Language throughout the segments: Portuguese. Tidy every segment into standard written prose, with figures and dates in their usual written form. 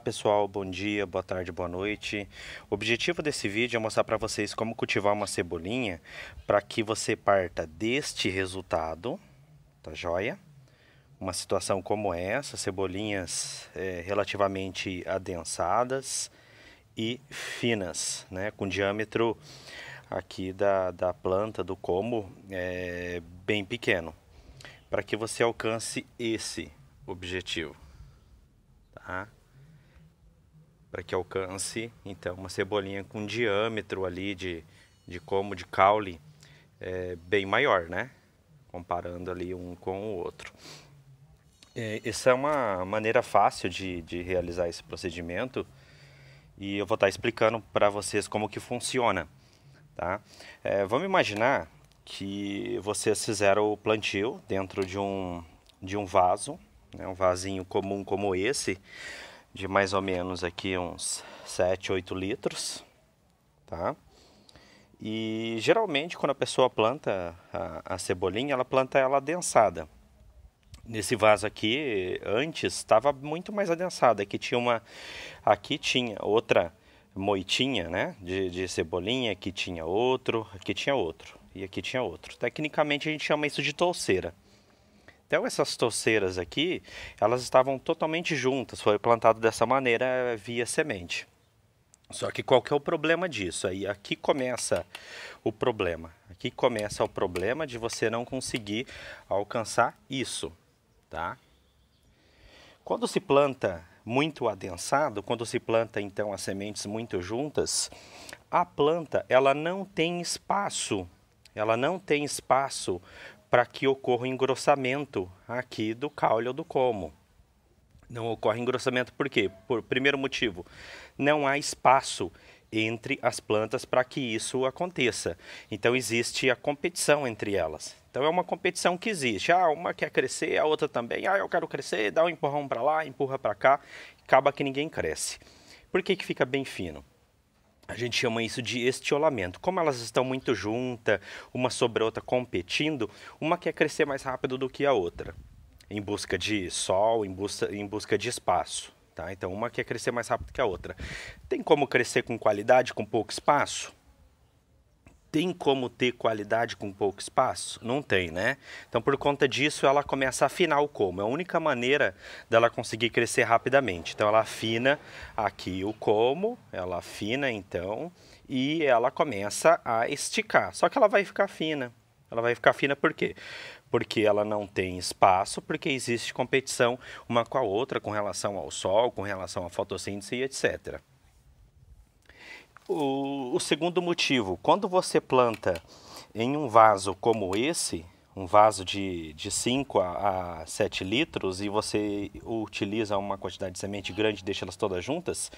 pessoal, bom dia, boa tarde, boa noite. O objetivo desse vídeo é mostrar para vocês como cultivar uma cebolinha para que você parta deste resultado, tá joia? Uma situação como essa, cebolinhas relativamente adensadas e finas, né? Com diâmetro aqui da planta, do como, bem pequeno, para que você alcance esse objetivo, tá? Para que alcance, então, uma cebolinha com diâmetro ali de caule bem maior, né? Comparando ali um com o outro. Essa é uma maneira fácil de realizar esse procedimento e eu vou estar explicando para vocês como que funciona, tá? Vamos imaginar que vocês fizeram o plantio dentro de um vaso, né? Um vasinho comum como esse, de mais ou menos aqui uns 7, 8 litros, tá? E geralmente quando a pessoa planta a cebolinha, ela planta ela adensada. Nesse vaso aqui, antes, estava muito mais adensada. Aqui tinha outra moitinha, né, de cebolinha, aqui tinha outro, aqui tinha outro e aqui tinha outro. Tecnicamente a gente chama isso de touceira. Então essas touceiras aqui, elas estavam totalmente juntas, foi plantado dessa maneira via semente. Só que qual que é o problema disso? Aí aqui começa o problema. Aqui começa o problema de você não conseguir alcançar isso, tá? Quando se planta muito adensado, quando se planta então as sementes muito juntas, a planta ela não tem espaço. Ela não tem espaço para que ocorra o engrossamento aqui do caule ou do como. Não ocorre engrossamento por quê? Por primeiro motivo, não há espaço entre as plantas para que isso aconteça. Então existe a competição entre elas. Então é uma competição que existe. Uma quer crescer, a outra também. Eu quero crescer, dá um empurrão para lá, empurra para cá, acaba que ninguém cresce. Por que fica bem fino? A gente chama isso de estiolamento. Como elas estão muito juntas, uma sobre a outra competindo, uma quer crescer mais rápido do que a outra, em busca de sol, em busca de espaço. Tá? Então, uma quer crescer mais rápido que a outra. Tem como crescer com qualidade, com pouco espaço? Tem como ter qualidade com pouco espaço? Não tem, né? Então, por conta disso, ela começa a afinar o como. É a única maneira dela conseguir crescer rapidamente. Então, ela afina aqui o como, ela afina, então, e ela começa a esticar. Só que ela vai ficar fina. Ela vai ficar fina por quê? Porque ela não tem espaço, porque existe competição uma com a outra com relação ao sol, com relação à fotossíntese e etc. O segundo motivo, quando você planta em um vaso como esse, um vaso de 5 a 7 litros, e você utiliza uma quantidade de semente grande e deixa elas todas juntas,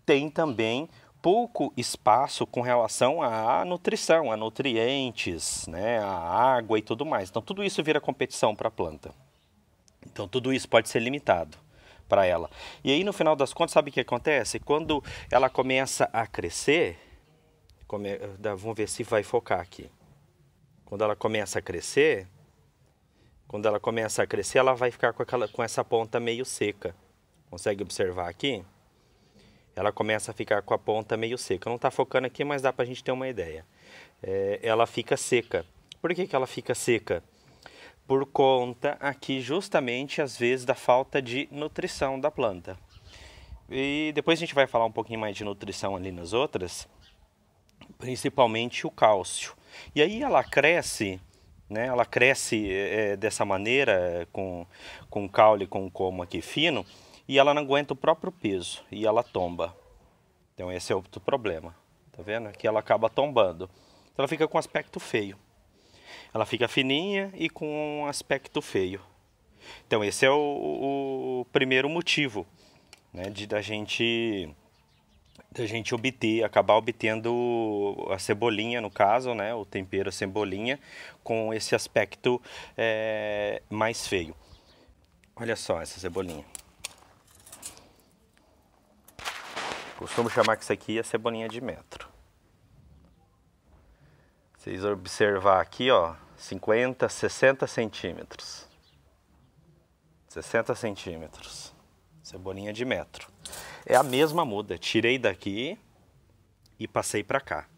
tem também pouco espaço com relação à nutrição, a nutrientes, né, a água e tudo mais. Então tudo isso vira competição para a planta. Então tudo isso pode ser limitado para ela. E aí no final das contas, sabe o que acontece? Quando ela começa a crescer, vamos ver se vai focar aqui. Quando ela começa a crescer, ela vai ficar com essa ponta meio seca. Consegue observar aqui? Ela começa a ficar com a ponta meio seca. Não está focando aqui, mas dá para a gente ter uma ideia. Ela fica seca. Por que ela fica seca? Por conta aqui justamente às vezes da falta de nutrição da planta. E depois a gente vai falar um pouquinho mais de nutrição ali nas outras, principalmente o cálcio. E aí ela cresce, né? Ela cresce dessa maneira com caule, com como aqui fino, e ela não aguenta o próprio peso e ela tomba. Então esse é outro problema, tá vendo? Que ela acaba tombando. Então ela fica com aspecto feio. Ela fica fininha e com um aspecto feio. Então esse é o primeiro motivo, né, da gente acabar obtendo a cebolinha, no caso, né, o tempero cebolinha, com esse aspecto mais feio. Olha só essa cebolinha. Costumo chamar que isso aqui é cebolinha de metro. Vocês observar aqui, ó, 50, 60 centímetros. 60 centímetros. Cebolinha de metro. É a mesma muda. Tirei daqui e passei para cá.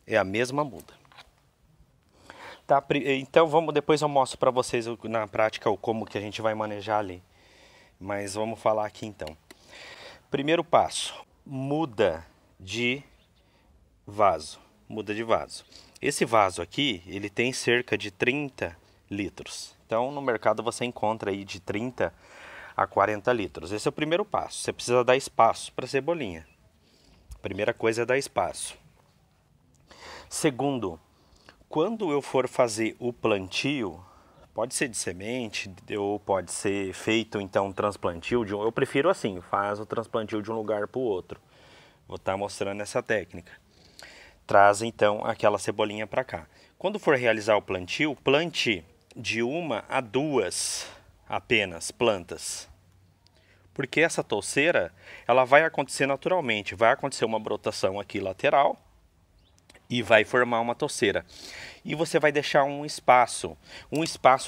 É a mesma muda. Tá, então depois eu mostro para vocês na prática como que a gente vai manejar ali. Mas vamos falar aqui então. Primeiro passo, muda de vaso. Muda de vaso. Esse vaso aqui, ele tem cerca de 30 litros. Então no mercado você encontra aí de 30 a 40 litros. Esse é o primeiro passo. Você precisa dar espaço para a cebolinha. Primeira coisa é dar espaço. Segundo, quando eu for fazer o plantio, pode ser de semente ou pode ser feito então um transplantio. Eu prefiro assim, faz o transplantio de um lugar para o outro. Vou estar mostrando essa técnica. Traz então aquela cebolinha para cá. Quando for realizar o plantio, plante de 1 a 2 apenas plantas. Porque essa touceira, ela vai acontecer naturalmente. Vai acontecer uma brotação aqui lateral e vai formar uma touceira. E você vai deixar um espaço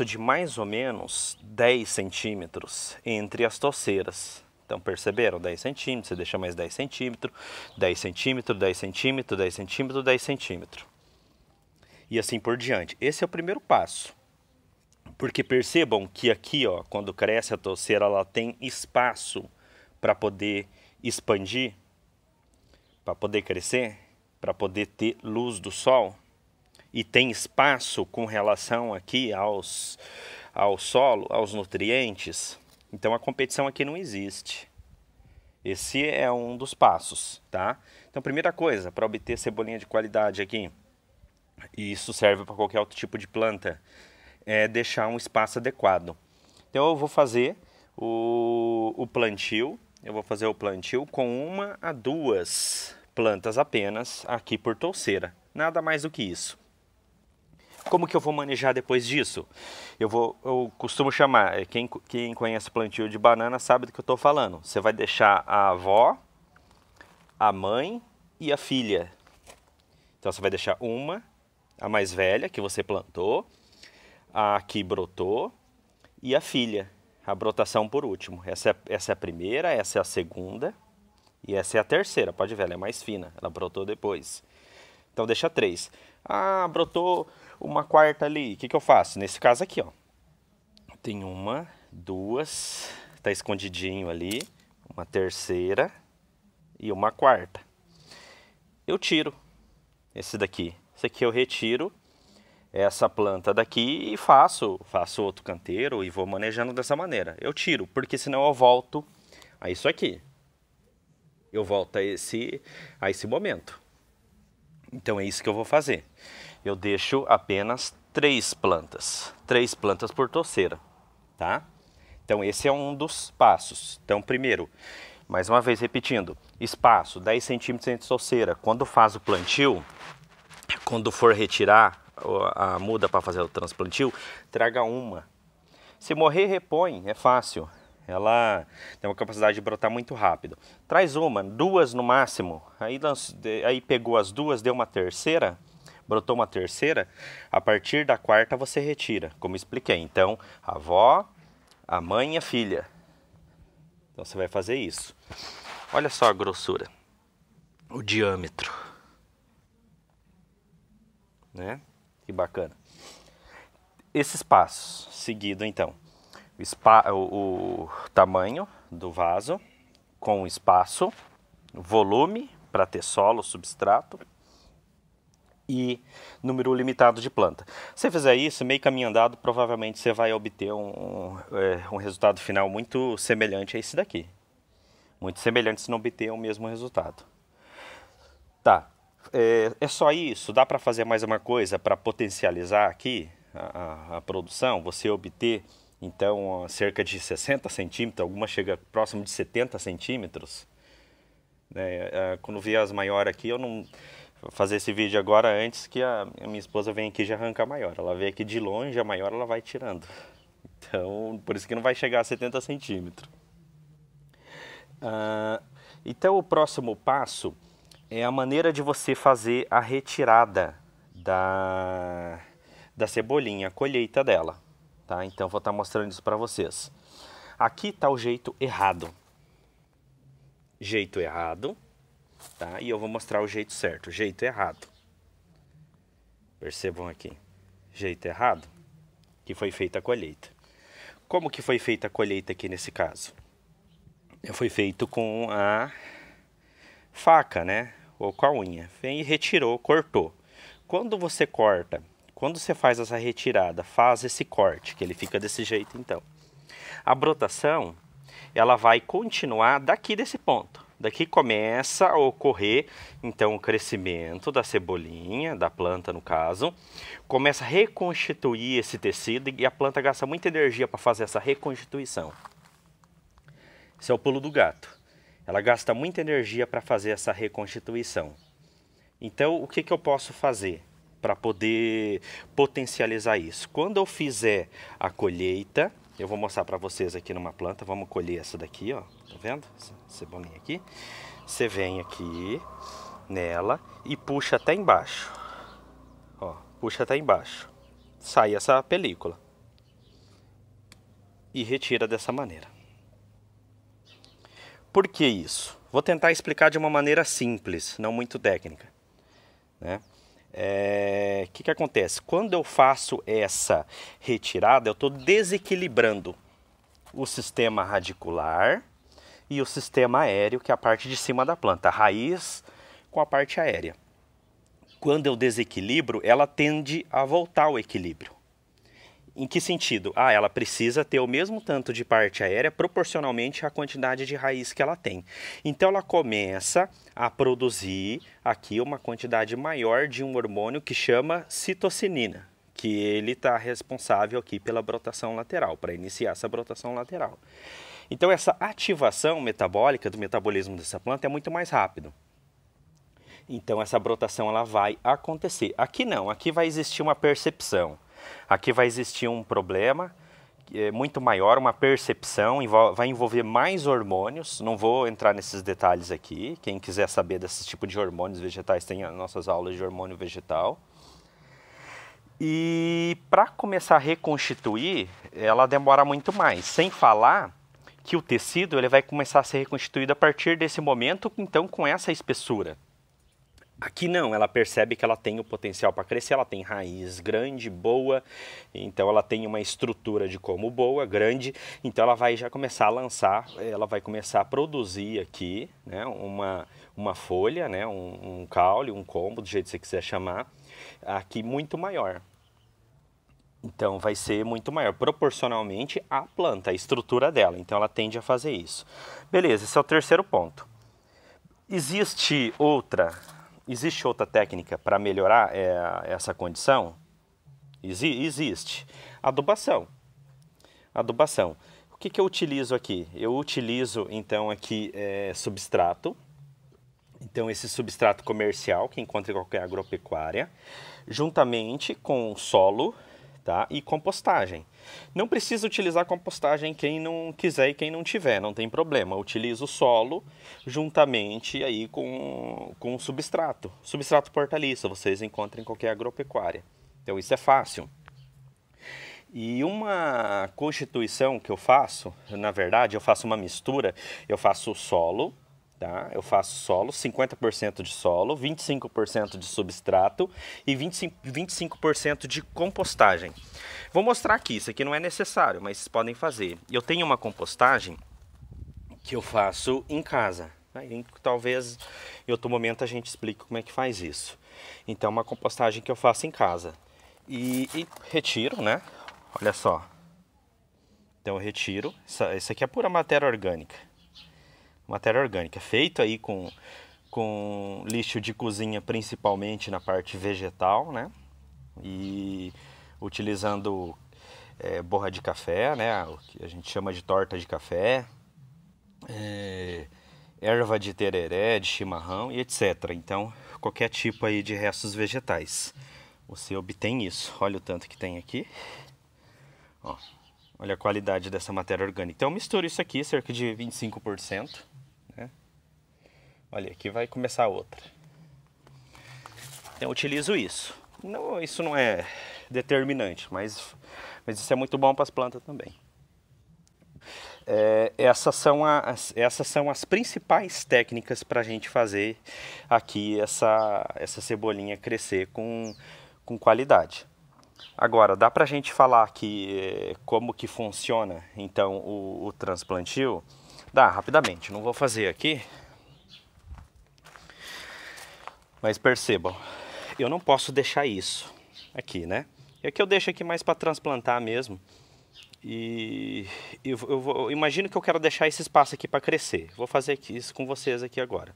de mais ou menos 10 centímetros entre as touceiras. Então perceberam? 10 centímetros, você deixa mais 10 centímetros, 10 centímetros, 10 centímetros, 10 centímetros, 10 centímetros. E assim por diante. Esse é o primeiro passo. Porque percebam que aqui, ó, quando cresce a touceira, ela tem espaço para poder expandir, para poder crescer, para poder ter luz do sol. E tem espaço com relação aqui ao solo, aos nutrientes. Então a competição aqui não existe. Esse é um dos passos, tá? Então primeira coisa, para obter cebolinha de qualidade aqui, e isso serve para qualquer outro tipo de planta, é deixar um espaço adequado. Então eu vou fazer o plantio, com 1 a 2 plantas apenas aqui por touceira, nada mais do que isso. Como que eu vou manejar depois disso? Eu costumo chamar, quem conhece plantio de banana sabe do que eu estou falando. Você vai deixar a avó, a mãe e a filha. Então você vai deixar a mais velha que você plantou, a que brotou e a filha, a brotação por último. Essa é a primeira, essa é a segunda e essa é a terceira. Pode ver, ela é mais fina, ela brotou depois. Então deixa 3. Ah, brotou uma quarta ali, o que eu faço? Nesse caso aqui, ó, tem 1, 2, tá escondidinho ali, uma terceira e uma quarta. Eu tiro esse daqui. Esse aqui eu retiro essa planta daqui e faço outro canteiro e vou manejando dessa maneira. Eu tiro, porque senão eu volto a isso aqui. Eu volto a esse momento. Então é isso que eu vou fazer. Eu deixo apenas 3 plantas por touceira, tá? Então esse é um dos passos. Então primeiro, mais uma vez repetindo, espaço 10 centímetros entre touceira. Quando faz o plantio, quando for retirar a muda para fazer o transplantio, traga 1. Se morrer, repõe, é fácil. Ela tem uma capacidade de brotar muito rápido. Traz 1, 2 no máximo. Aí pegou as 2, deu uma terceira, brotou uma terceira. A partir da quarta você retira, como expliquei. Então, a avó, a mãe e a filha. Então você vai fazer isso. Olha só a grossura, o diâmetro, né? Que bacana. Esses passos, seguido então, o tamanho do vaso, com espaço, volume para ter solo, substrato e número limitado de planta. Se você fizer isso, meio caminho andado, provavelmente você vai obter um resultado final muito semelhante a esse daqui. Muito semelhante se não obter o mesmo resultado. Tá. É só isso? Dá para fazer mais uma coisa para potencializar aqui a produção? Você obter, então, cerca de 60 centímetros, alguma chega próximo de 70 centímetros. Né? Quando vi as maiores aqui, eu não vou fazer esse vídeo agora antes que a minha esposa venha aqui e já arranca a maior. Ela vem aqui de longe, a maior ela vai tirando. Então, por isso que não vai chegar a 70 centímetros. Então, o próximo passo é a maneira de você fazer a retirada da cebolinha, a colheita dela. Tá? Então, vou estar mostrando isso para vocês. Aqui está o jeito errado. jeito errado, tá? E eu vou mostrar o jeito certo, jeito errado. Percebam aqui, jeito errado, que foi feita a colheita. Como que foi feita a colheita aqui nesse caso? Foi feito com a faca, né? Ou com a unha. Vem e retirou, cortou. Quando você corta, quando você faz essa retirada, faz esse corte, que ele fica desse jeito então. A brotação, ela vai continuar daqui desse ponto. Daqui começa a ocorrer, então, o crescimento da cebolinha, da planta no caso. Começa a reconstituir esse tecido e a planta gasta muita energia para fazer essa reconstituição. Esse é o pulo do gato. Ela gasta muita energia para fazer essa reconstituição. Então, o que eu posso fazer para poder potencializar isso? Quando eu fizer a colheita, eu vou mostrar para vocês aqui numa planta. Vamos colher essa daqui, ó. Tá vendo? Essa cebolinha aqui. Você vem aqui nela e puxa até embaixo. Ó, puxa até embaixo. Sai essa película. E retira dessa maneira. Por que isso? Vou tentar explicar de uma maneira simples, não muito técnica, né? Que acontece? Quando eu faço essa retirada, eu estou desequilibrando o sistema radicular e o sistema aéreo, que é a parte de cima da planta, a raiz com a parte aérea. Quando eu desequilibro, ela tende a voltar ao equilíbrio. Em que sentido? Ela precisa ter o mesmo tanto de parte aérea proporcionalmente à quantidade de raiz que ela tem. Então ela começa a produzir aqui uma quantidade maior de um hormônio que chama citocinina, que ele está responsável aqui pela brotação lateral, para iniciar essa brotação lateral. Então essa ativação metabólica do metabolismo dessa planta é muito mais rápido. Então essa brotação ela vai acontecer. Aqui não, aqui vai existir uma percepção. Aqui vai existir um problema muito maior, uma percepção, vai envolver mais hormônios. Não vou entrar nesses detalhes aqui. Quem quiser saber desse tipo de hormônios vegetais tem as nossas aulas de hormônio vegetal. E para começar a reconstituir, ela demora muito mais. Sem falar que o tecido ele vai começar a ser reconstituído a partir desse momento, então com essa espessura. Aqui não, ela percebe que ela tem o potencial para crescer, ela tem raiz grande, boa, então ela tem uma estrutura de como boa, grande, então ela vai já começar a lançar, ela vai começar a produzir aqui, né, uma folha, né, um caule, um combo, do jeito que você quiser chamar, aqui muito maior. Então vai ser muito maior, proporcionalmente à planta, à estrutura dela, então ela tende a fazer isso. Beleza, esse é o terceiro ponto. Existe outra técnica para melhorar essa condição? Existe. Adubação. Adubação. O que eu utilizo aqui? Eu utilizo, então, aqui substrato. Então, esse substrato comercial que encontra em qualquer agropecuária, juntamente com solo, tá? E compostagem. Não precisa utilizar compostagem quem não quiser e quem não tiver, não tem problema. Utiliza o solo juntamente aí com o substrato. Substrato portaliça, vocês encontram em qualquer agropecuária. Então isso é fácil. E uma constituição que eu faço, na verdade, eu faço uma mistura, eu faço o solo, tá? Eu faço solo, 50% de solo, 25% de substrato e 25% de compostagem. Vou mostrar aqui, isso aqui não é necessário, mas vocês podem fazer. Eu tenho uma compostagem que eu faço em casa. Aí, talvez em outro momento a gente explique como é que faz isso. Então, uma compostagem que eu faço em casa. E retiro, né? Olha só. Então eu retiro. Isso aqui é pura matéria orgânica. Matéria orgânica, feito aí com lixo de cozinha, principalmente na parte vegetal, né? E utilizando borra de café, né? O que a gente chama de torta de café, erva de tereré, de chimarrão e etc. Então, qualquer tipo aí de restos vegetais, você obtém isso. Olha o tanto que tem aqui. Ó, olha a qualidade dessa matéria orgânica. Então, eu misturo isso aqui, cerca de 25%. Né? Olha, aqui vai começar outra. Então, eu utilizo isso. Não, isso não é determinante, mas isso é muito bom para as plantas também. Essas são as principais técnicas para a gente fazer aqui essa cebolinha crescer com qualidade. Agora, dá para a gente falar aqui como que funciona então o transplantio? Dá, rapidamente, não vou fazer aqui. Mas percebam, eu não posso deixar isso aqui, né? É que eu deixo aqui mais para transplantar mesmo. E eu imagino que eu quero deixar esse espaço aqui para crescer. Vou fazer isso com vocês aqui agora.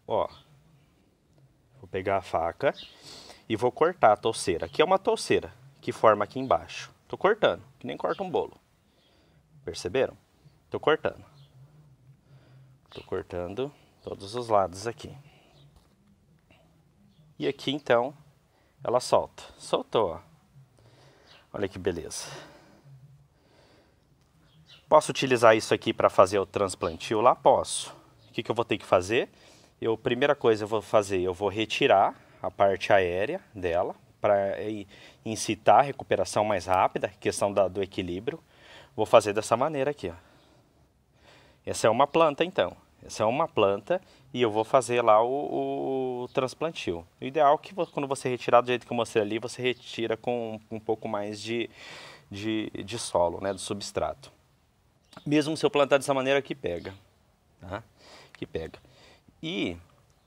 Ó, vou pegar a faca e vou cortar a touceira. Aqui é uma touceira que forma aqui embaixo. Tô cortando, que nem corta um bolo. Perceberam? Tô cortando. Tô cortando todos os lados aqui. E aqui então ela solta. Soltou, ó. Olha que beleza. Posso utilizar isso aqui para fazer o transplantio lá? Posso. O que eu vou ter que fazer? Primeira coisa eu vou retirar a parte aérea dela para incitar a recuperação mais rápida, questão do equilíbrio. Vou fazer dessa maneira aqui, ó. Essa é uma planta então. Essa é uma planta e eu vou fazer lá o transplantio. O ideal é que quando você retirar do jeito que eu mostrei ali, você retira com um pouco mais de solo, né, do substrato. Mesmo se eu plantar dessa maneira que pega, tá? Que pega. E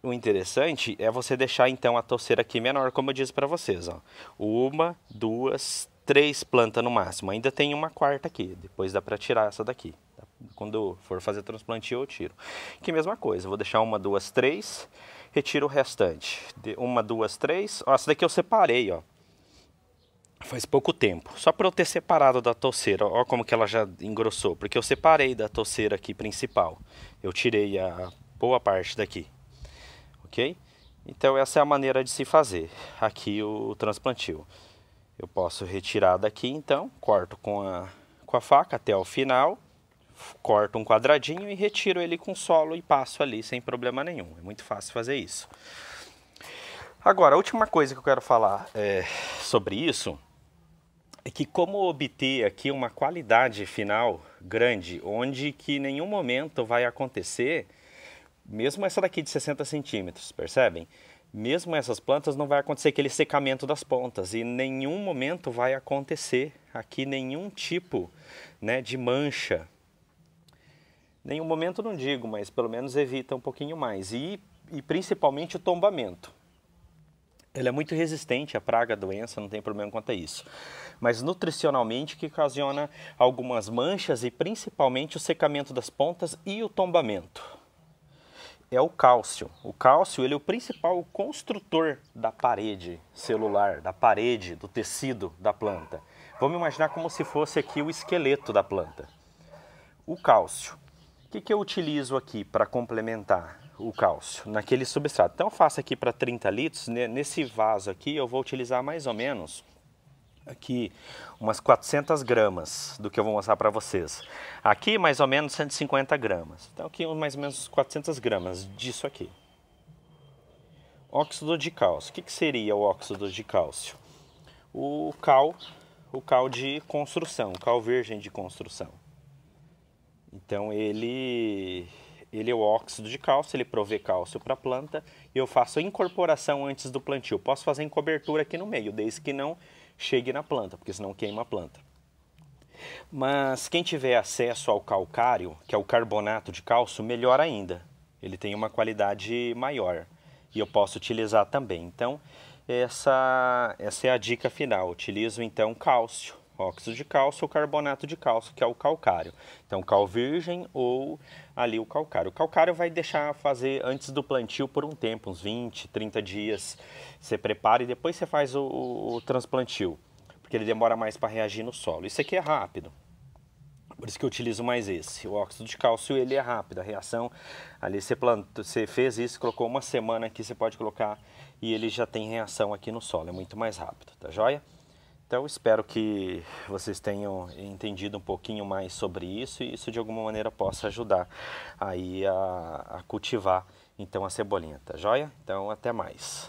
o interessante é você deixar então a touceira aqui menor, como eu disse para vocês, ó. 1, 2, 3 plantas no máximo. Ainda tem uma quarta aqui, depois dá para tirar essa daqui. Quando for fazer transplantio eu tiro. Que mesma coisa, vou deixar 1, 2, 3, retiro o restante. 1, 2, 3, ó, essa daqui eu separei, ó. Faz pouco tempo, só para eu ter separado da touceira, ó como que ela já engrossou, porque eu separei da touceira aqui principal, eu tirei a boa parte daqui, ok? Então essa é a maneira de se fazer aqui o transplantio. Eu posso retirar daqui então, corto com a faca até o final, corto um quadradinho e retiro ele com solo e passo ali sem problema nenhum, é muito fácil fazer isso. Agora, a última coisa que eu quero falar sobre isso é que como obter aqui uma qualidade final grande, onde que em nenhum momento vai acontecer, mesmo essa daqui de 60 centímetros, percebem? Mesmo essas plantas não vai acontecer aquele secamento das pontas e em nenhum momento vai acontecer aqui nenhum tipo, né, de mancha. Nenhum momento não digo, mas pelo menos evita um pouquinho mais. E principalmente o tombamento. Ele é muito resistente à praga, à doença, não tem problema quanto a isso. Mas nutricionalmente que ocasiona algumas manchas e principalmente o secamento das pontas e o tombamento. É o cálcio. O cálcio ele é o principal construtor da parede celular, da parede, do tecido da planta. Vamos imaginar como se fosse aqui o esqueleto da planta. O cálcio. O que eu utilizo aqui para complementar o cálcio? Naquele substrato. Então eu faço aqui para 30 litros, nesse vaso aqui eu vou utilizar mais ou menos aqui umas 400 gramas do que eu vou mostrar para vocês. Aqui mais ou menos 150 gramas. Então aqui mais ou menos 400 gramas disso aqui. Óxido de cálcio. O que seria o óxido de cálcio? O cal de construção, o cal virgem de construção. Então ele é o óxido de cálcio, ele provê cálcio para a planta e eu faço a incorporação antes do plantio. Posso fazer em cobertura aqui no meio, desde que não chegue na planta, porque senão queima a planta. Mas quem tiver acesso ao calcário, que é o carbonato de cálcio, melhor ainda. Ele tem uma qualidade maior e eu posso utilizar também. Então essa é a dica final. Utilizo então cálcio. Óxido de cálcio ou carbonato de cálcio, que é o calcário. Então, cal virgem ou ali o calcário. O calcário vai deixar fazer antes do plantio por um tempo, uns 20, 30 dias. Você prepara e depois você faz o transplantio, porque ele demora mais para reagir no solo. Isso aqui é rápido, por isso que eu utilizo mais esse. O óxido de cálcio ele é rápido, a reação, ali você fez isso, colocou uma semana aqui, você pode colocar e ele já tem reação aqui no solo, é muito mais rápido, tá joia? Então, espero que vocês tenham entendido um pouquinho mais sobre isso e isso de alguma maneira possa ajudar aí a cultivar então a cebolinha, tá joia? Então, até mais.